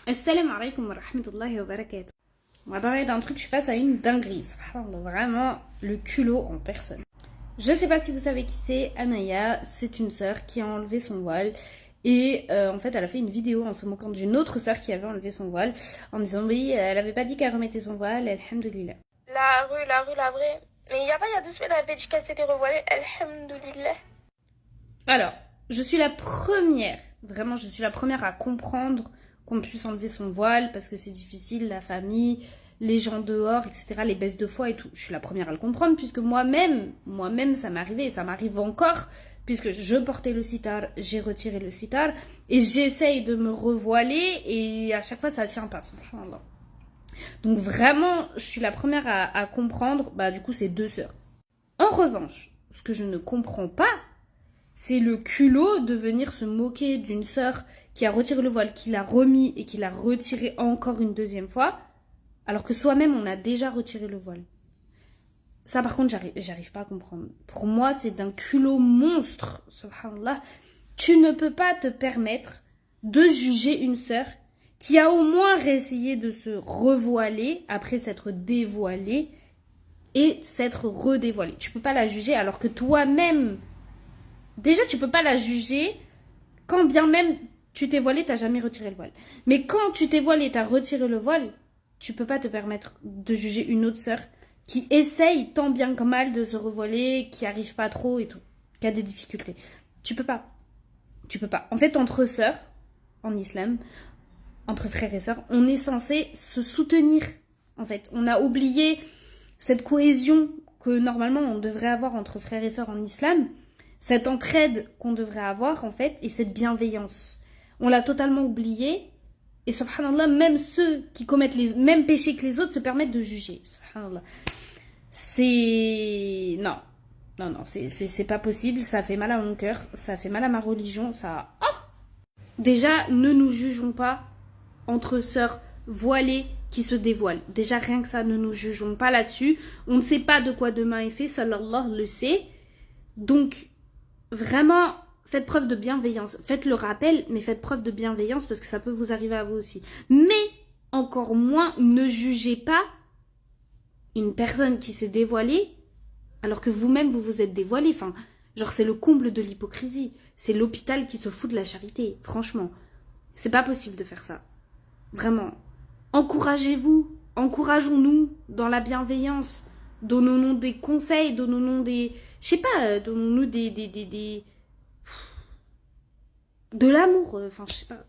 Assalamu alaikum wa rahmatullahi wa barakatuh. On va parler d'un truc, je suis face à une dinguerie. Subhanallah, vraiment le culot en personne. Je sais pas si vous savez qui c'est, Anaya, c'est une sœur qui a enlevé son voile. Et en fait, elle a fait une vidéo en se moquant d'une autre sœur qui avait enlevé son voile, en disant oui, elle avait pas dit qu'elle remettait son voile, alhamdoulilah. La vraie. Mais il y a 2 semaines, elle avait dit qu'elle s'était revoilée, alhamdoulilah. Alors, je suis la première, vraiment, je suis la première à comprendre qu'on puisse enlever son voile parce que c'est difficile, la famille, les gens dehors, etc., les baisses de foi et tout. Je suis la première à le comprendre puisque moi-même, ça m'est arrivé et ça m'arrive encore puisque je portais le sitar, j'ai retiré le sitar et j'essaye de me revoiler et à chaque fois ça tient pas, subhanallah. Donc vraiment, je suis la première à comprendre, du coup, ces deux sœurs. En revanche, ce que je ne comprends pas, c'est le culot de venir se moquer d'une sœur qui a retiré le voile, qui l'a remis et qui l'a retiré encore une deuxième fois, alors que soi-même on a déjà retiré le voile. Ça par contre j'arrive pas à comprendre. Pour moi c'est d'un culot monstre, subhanallah. Tu ne peux pas te permettre de juger une sœur qui a au moins essayé de se revoiler après s'être dévoilée et s'être redévoilée. Tu peux pas la juger alors que toi-même... Déjà, tu peux pas la juger quand bien même tu t'es voilé, t'as jamais retiré le voile. Mais quand tu t'es voilé et t'as retiré le voile, tu peux pas te permettre de juger une autre sœur qui essaye tant bien que mal de se revoiler, qui arrive pas trop et tout, qui a des difficultés. Tu peux pas. Tu peux pas. En fait, entre sœurs, en islam, entre frères et sœurs, on est censé se soutenir. En fait, on a oublié cette cohésion que normalement on devrait avoir entre frères et sœurs en islam. Cette entraide qu'on devrait avoir, en fait, et cette bienveillance. On l'a totalement oublié. Et subhanallah, même ceux qui commettent les mêmes péchés que les autres se permettent de juger. Subhanallah. C'est... Non, c'est pas possible. Ça fait mal à mon cœur. Ça fait mal à ma religion. Ça... Oh, déjà, ne nous jugeons pas entre sœurs voilées qui se dévoilent. Déjà, rien que ça, ne nous jugeons pas là-dessus. On ne sait pas de quoi demain est fait. Seul Allah le sait. Donc... Vraiment, faites preuve de bienveillance. Faites le rappel, mais faites preuve de bienveillance parce que ça peut vous arriver à vous aussi. Mais, encore moins, ne jugez pas une personne qui s'est dévoilée alors que vous-même, vous vous êtes dévoilé. Enfin, genre, c'est le comble de l'hypocrisie. C'est l'hôpital qui se fout de la charité. Franchement, c'est pas possible de faire ça. Vraiment. Encouragez-vous. Encourageons-nous dans la bienveillance. Donnons-nous des conseils, donnons-nous des... Je sais pas, donnons-nous de l'amour, enfin, je sais pas.